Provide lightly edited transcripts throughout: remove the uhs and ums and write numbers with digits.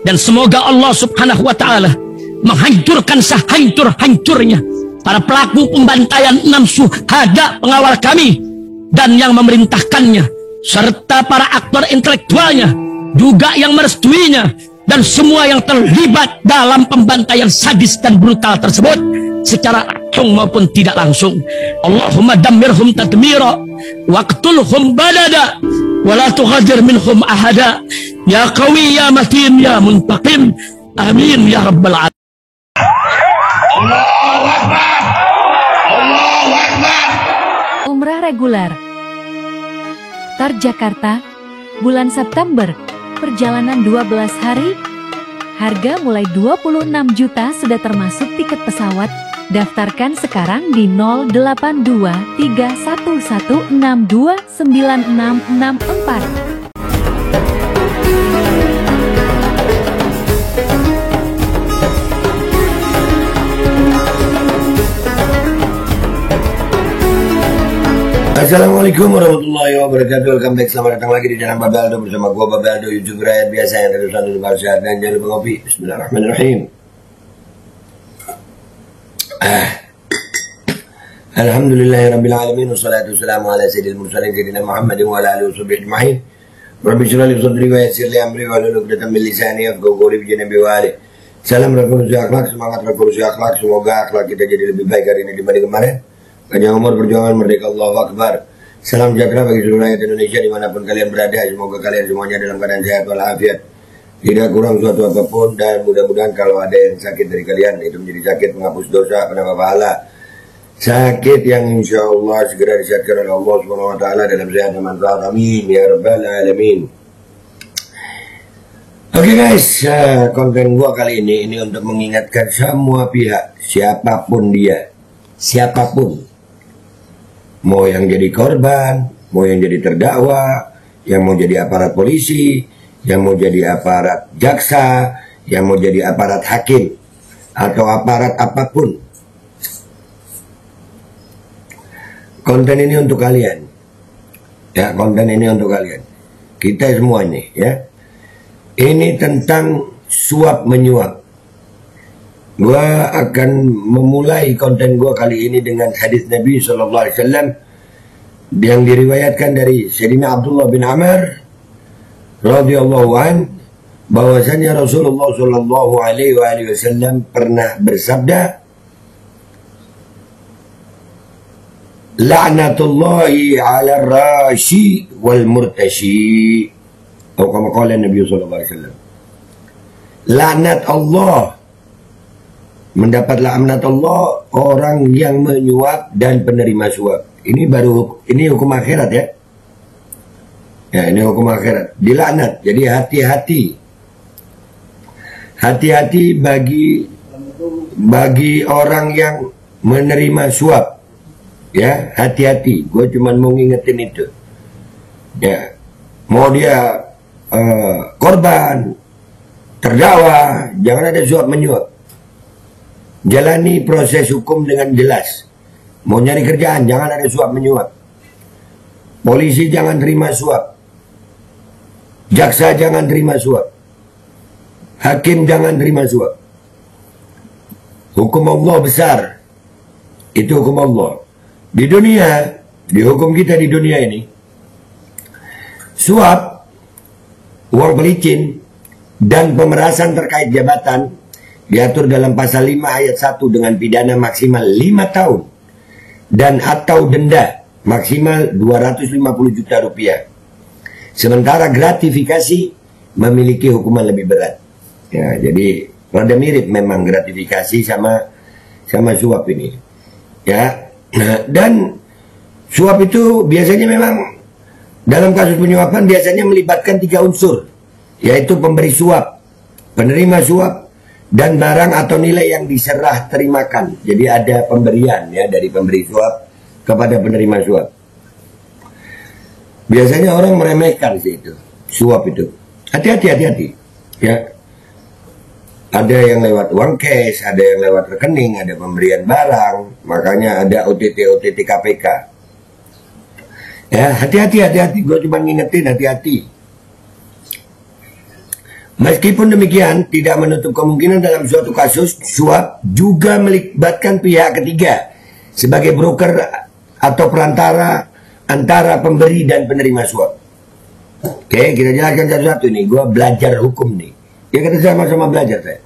Dan semoga Allah subhanahu wa ta'ala menghancurkan sehancur-hancurnya para pelaku pembantaian 6 syuhada pengawal kami dan yang memerintahkannya, serta para aktor intelektualnya juga yang merestuinya, dan semua yang terlibat dalam pembantaian sadis dan brutal tersebut secara langsung maupun tidak langsung. Allahumma dammirhum tadmira waqtulhum balada wala tughadir minhum ahada ya qawi ya matin ya muntaqim amin ya rabbal alamin. Allahu Akbar, Allahu Akbar. Umrah reguler Tar Jakarta bulan September, perjalanan 12 hari, harga mulai 26 juta sudah termasuk tiket pesawat. Daftarkan sekarang di 082311629664. Assalamualaikum warahmatullahi wabarakatuh. Welcome back, selamat datang lagi di channel Babe Aldo bersama gua Babe Aldo, YouTuber rakyat biasa yang terus selalu sehat dan jangan lupa ngopi. Bismillahirrahmanirrahim. Alhamdulillahirabbil alamin wassalatu wassalamu ala sayyidil mursalin sayyidina Muhammadin wa ala alihi washabbihi ajmain. Rabbi shrah li sadri wa yassir li amri wa hlul 'uqdatam min lisani yafqahu qawli bi janabi wali. Salam revolusi akhlak, semangat revolusi akhlak. Semoga akhlak kita jadi lebih baik hari ini dibanding kemarin. Panjang umur, perjuangan, merdeka, Allahu Akbar. Salam sejahtera bagi seluruh rakyat Indonesia dimanapun kalian berada. Semoga kalian semuanya dalam keadaan sehat walafiat, tidak kurang suatu apapun, dan mudah-mudahan kalau ada yang sakit dari kalian itu menjadi sakit menghapus dosa, penambah pahala, sakit yang insya Allah segera disehatkan oleh Allah Subhanahu Wa Taala dalam sehat dan manfaat. Amin ya rabbal alamin. Oke guys, konten gua kali ini untuk mengingatkan semua pihak, siapapun dia, siapapun, mau yang jadi korban, mau yang jadi terdakwa, yang mau jadi aparat polisi, yang mau jadi aparat jaksa, yang mau jadi aparat hakim, atau aparat apapun. Konten ini untuk kalian. Ya, konten ini untuk kalian. Kita semua ini, ya. Ini tentang suap menyuap. Gua akan memulai konten gua kali ini dengan hadis Nabi SAW yang diriwayatkan dari Sayyidina Abdullah bin Amr radhiyallahu an, bahwasanya Rasulullah sallallahu alaihi wasallam pernah bersabda, "La'natullahi 'ala ar-rashi wal murtashi." Atau kama qala Nabi sallallahu alaihi wasallam. Laknat Allah, mendapat laknat Allah orang yang menyuap dan penerima suap. Ini hukum akhirat ya. Ya, ini hukum akhirat. Dilaknat. Jadi hati-hati. Hati-hati bagi orang yang menerima suap. Ya, hati-hati. Gue cuma mau ngingetin itu. Ya, mau dia korban, terdakwa, jangan ada suap menyuap. Jalani proses hukum dengan jelas. Mau nyari kerjaan, jangan ada suap menyuap. Polisi jangan terima suap. Jaksa jangan terima suap. Hakim jangan terima suap. Hukum Allah besar. Itu hukum Allah. Di dunia, di hukum kita di dunia ini, suap, uang pelicin, dan pemerasan terkait jabatan diatur dalam pasal 5 ayat 1 dengan pidana maksimal 5 tahun dan atau denda maksimal 250 juta rupiah. Sementara gratifikasi memiliki hukuman lebih berat. Ya, jadi rada mirip memang gratifikasi sama suap ini. Ya. Dan suap itu biasanya memang dalam kasus penyuapan biasanya melibatkan 3 unsur, yaitu pemberi suap, penerima suap, dan barang atau nilai yang diserah terimakan. Jadi ada pemberian ya dari pemberi suap kepada penerima suap. Biasanya orang meremehkan sih itu, suap itu. Hati-hati ya. Ada yang lewat uang cash, ada yang lewat rekening, ada pemberian barang, makanya ada OTT KPK. Ya, hati-hati. Gue cuma ngingetin hati-hati. Meskipun demikian, tidak menutup kemungkinan dalam suatu kasus suap juga melibatkan pihak ketiga sebagai broker atau perantara antara pemberi dan penerima suap. Oke, kita jelaskan satu-satu nih. Gua belajar hukum nih. Ya, kita sama-sama belajar saya.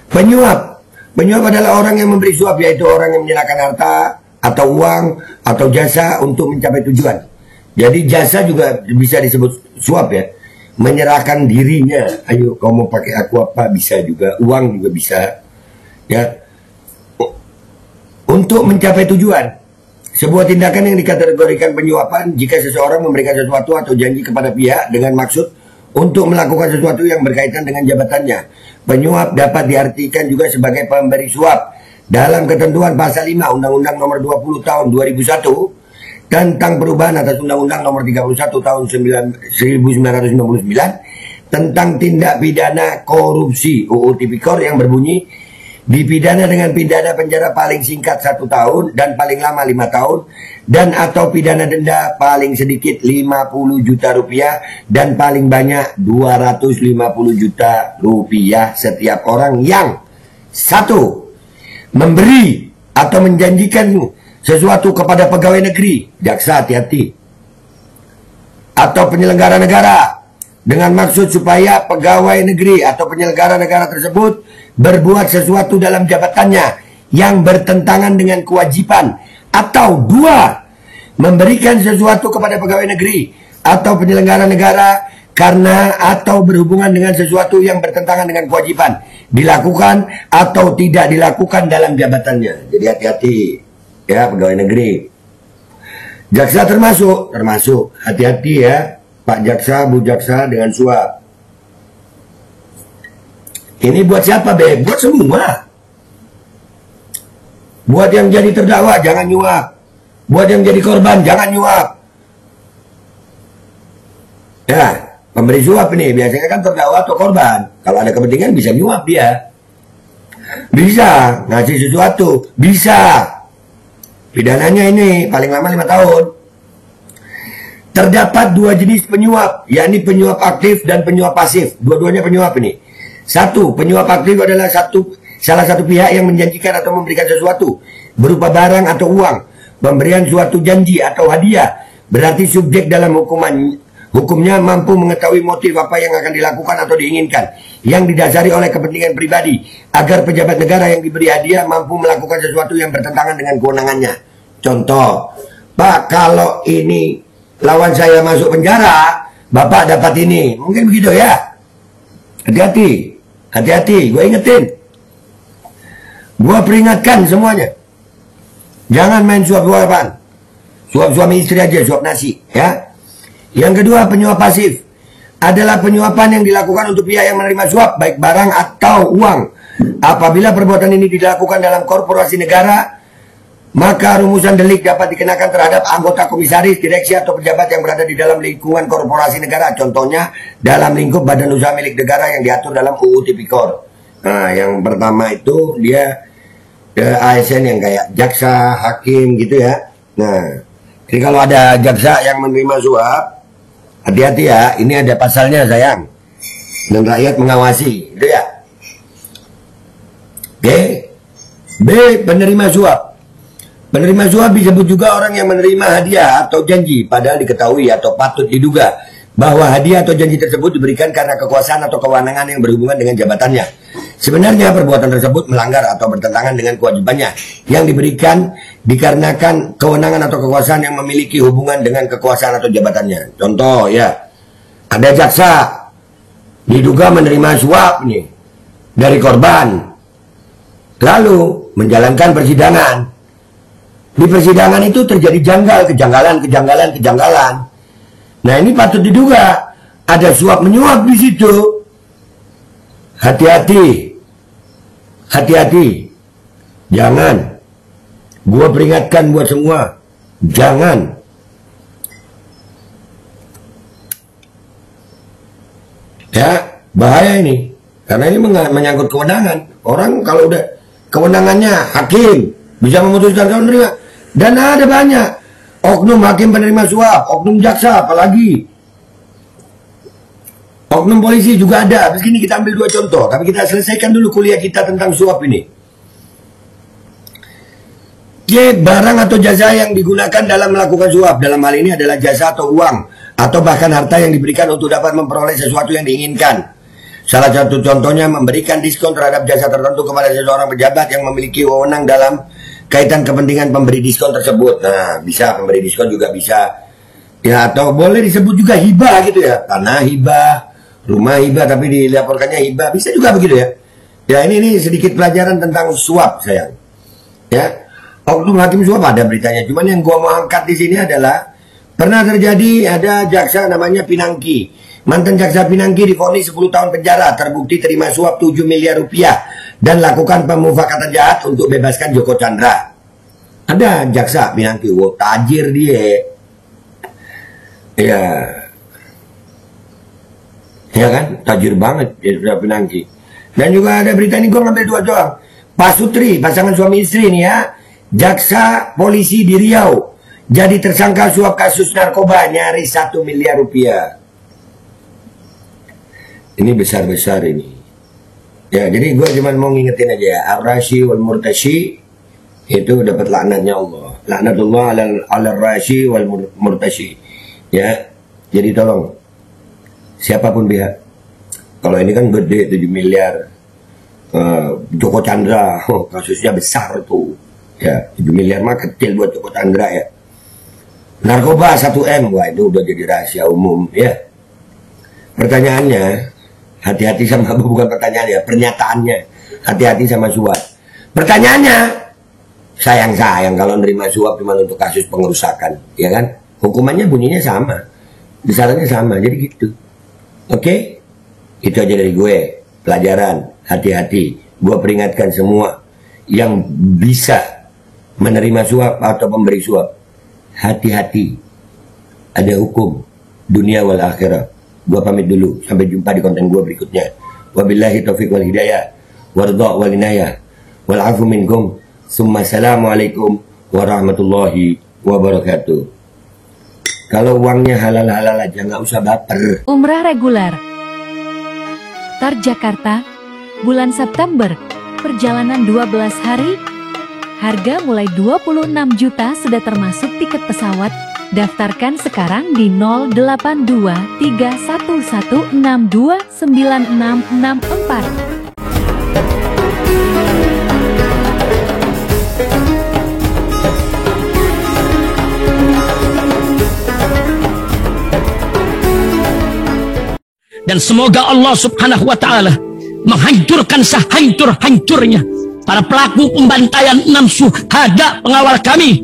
Penyuap adalah orang yang memberi suap, yaitu orang yang menyerahkan harta atau uang atau jasa untuk mencapai tujuan. Jadi jasa juga bisa disebut suap ya. Menyerahkan dirinya, ayo kau mau pakai aku apa, bisa juga, uang juga bisa ya, untuk mencapai tujuan. Sebuah tindakan yang dikategorikan penyuapan jika seseorang memberikan sesuatu atau janji kepada pihak dengan maksud untuk melakukan sesuatu yang berkaitan dengan jabatannya. Penyuap dapat diartikan juga sebagai pemberi suap dalam ketentuan pasal 5 Undang-Undang Nomor 20 Tahun 2001 tentang perubahan atas Undang-Undang Nomor 31 Tahun 1999 tentang tindak pidana korupsi UU Tipikor yang berbunyi dipidana dengan pidana penjara paling singkat 1 tahun dan paling lama 5 tahun dan atau pidana denda paling sedikit 50 juta rupiah dan paling banyak 250 juta rupiah setiap orang yang 1. Memberi atau menjanjikan sesuatu kepada pegawai negeri, jaksa hati-hati, atau penyelenggara negara dengan maksud supaya pegawai negeri atau penyelenggara negara tersebut berbuat sesuatu dalam jabatannya yang bertentangan dengan kewajiban, atau 2. Memberikan sesuatu kepada pegawai negeri atau penyelenggara negara karena atau berhubungan dengan sesuatu yang bertentangan dengan kewajiban dilakukan atau tidak dilakukan dalam jabatannya. Jadi hati-hati ya pegawai negeri. Jaksa termasuk hati-hati ya Pak Jaksa, Bu Jaksa dengan suap. Ini buat siapa be? Buat semua. Buat yang jadi terdakwa jangan nyuap. Buat yang jadi korban jangan nyuap. Ya, pemberi suap ini biasanya kan terdakwa atau korban. Kalau ada kepentingan bisa nyuap dia. Bisa ngasih sesuatu, bisa. Pidananya ini paling lama 5 tahun. Terdapat 2 jenis penyuap, yakni penyuap aktif dan penyuap pasif. Dua-duanya penyuap ini. 1. Penyuap aktif adalah salah satu pihak yang menjanjikan atau memberikan sesuatu berupa barang atau uang. Pemberian suatu janji atau hadiah berarti subjek dalam hukumnya mampu mengetahui motif apa yang akan dilakukan atau diinginkan yang didasari oleh kepentingan pribadi agar pejabat negara yang diberi hadiah mampu melakukan sesuatu yang bertentangan dengan kewenangannya. Contoh, Pak, kalau ini lawan saya masuk penjara, Bapak dapat ini. Mungkin begitu ya. Hati-hati, gue ingetin. Gue peringatkan semuanya. Jangan main suap-suapan. Suap suami istri aja, suap nasi ya. Yang kedua, penyuap pasif adalah penyuapan yang dilakukan untuk pihak yang menerima suap, baik barang atau uang. Apabila perbuatan ini dilakukan dalam korporasi negara, maka rumusan delik dapat dikenakan terhadap anggota komisaris, direksi, atau pejabat yang berada di dalam lingkungan korporasi negara. Contohnya, dalam lingkup badan usaha milik negara yang diatur dalam UU Tipikor. Nah, yang pertama itu dia ASN yang kayak jaksa, hakim gitu ya. Nah, jadi kalau ada jaksa yang menerima suap, hati-hati ya, ini ada pasalnya sayang. Dan rakyat mengawasi, itu ya. Oke. B. Penerima suap. Penerima suap disebut juga orang yang menerima hadiah atau janji, padahal diketahui atau patut diduga bahwa hadiah atau janji tersebut diberikan karena kekuasaan atau kewenangan yang berhubungan dengan jabatannya. Sebenarnya perbuatan tersebut melanggar atau bertentangan dengan kewajibannya yang diberikan dikarenakan kewenangan atau kekuasaan yang memiliki hubungan dengan kekuasaan atau jabatannya. Contoh ya, ada jaksa diduga menerima suap nih dari korban, lalu menjalankan persidangan. Di persidangan itu terjadi kejanggalan. Nah, ini patut diduga ada suap menyuap di situ. Hati-hati. Jangan. Gua peringatkan buat semua. Jangan. Ya, bahaya ini. Karena ini menyangkut kewenangan. Orang kalau udah kewenangannya hakim bisa memutuskan kalau menerima. Dan ada banyak oknum hakim penerima suap, oknum jaksa apalagi. Oknum polisi juga ada. Habis ini kita ambil 2 contoh. Tapi kita selesaikan dulu kuliah kita tentang suap ini. Barang atau jasa yang digunakan dalam melakukan suap. Dalam hal ini adalah jasa atau uang. Atau bahkan harta yang diberikan untuk dapat memperoleh sesuatu yang diinginkan. Salah satu contohnya memberikan diskon terhadap jasa tertentu kepada seseorang pejabat yang memiliki wewenang dalam kaitan kepentingan pemberi diskon tersebut. Nah, bisa pemberi diskon juga bisa. Ya, atau boleh disebut juga hibah gitu ya. Tanah hibah, rumah hibah tapi dilaporkannya hibah, bisa juga begitu ya. Ya, ini sedikit pelajaran tentang suap, sayang. Ya, oknum hakim suap ada beritanya. Cuman yang gua mau angkat di sini adalah pernah terjadi ada jaksa namanya Pinangki. Mantan jaksa Pinangki divonis 10 tahun penjara, terbukti terima suap 7 miliar rupiah dan lakukan pemufakatan jahat untuk bebaskan Joko Chandra. Ada jaksa Pinangki, wow, tajir dia. Ya kan, tajir banget dia Pinangki. Dan juga ada berita ini, gue ngambil 2 doang. Pak Sutri, pasangan suami istri nih ya, jaksa polisi di Riau jadi tersangka suap kasus narkoba nyaris 1 miliar rupiah. Ini besar-besar ini. Ya, jadi gue cuma mau ngingetin aja ya, ar-rashi wal murtashi itu dapat laknatnya Allah. Laknatullah ala ar-rashi wal murtashi. Ya, jadi tolong siapapun pihak. Kalau ini kan gede 7 miliar. Joko Chandra, kasusnya besar tuh. Ya, 7 miliar mah kecil buat Joko Chandra ya. Narkoba 1M, wah itu udah jadi rahasia umum ya. Pertanyaannya, hati-hati sama, bukan pertanyaannya, pernyataannya. Hati-hati sama suap. Pertanyaannya, sayang kalau nerima suap cuma untuk kasus pengerusakan, ya kan? Hukumannya bunyinya sama, misalnya sama, jadi gitu. Oke? Itu aja dari gue. Pelajaran, hati-hati. Gue peringatkan semua yang bisa menerima suap atau memberi suap. Hati-hati. Ada hukum dunia wal akhirah. Gue pamit dulu. Sampai jumpa di konten gue berikutnya. Wabillahi taufiq wal hidayah. Warda wal inayah. Wal afu minkum. Summa assalamualaikum warahmatullahi wabarakatuh. Kalau uangnya halal-halal aja, nggak usah baper. Umrah reguler Tar Jakarta, bulan September, perjalanan 12 hari, harga mulai 26 juta sudah termasuk tiket pesawat. Daftarkan sekarang di 082311629664. Dan semoga Allah subhanahu wa ta'ala menghancurkan sehancur-hancurnya para pelaku pembantaian 6 syuhada pengawal kami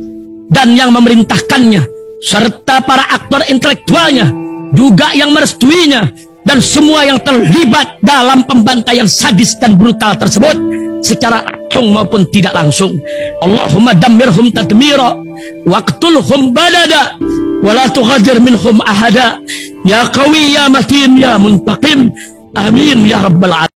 dan yang memerintahkannya, serta para aktor intelektualnya, juga yang merestuinya, dan semua yang terlibat dalam pembantaian sadis dan brutal tersebut secara langsung maupun tidak langsung. Allahumma dammirhum tadmira waqtulhum balada wala tughadir minhum ahada ya qawi ya matin ya muntaqim amin ya rabbal alamin.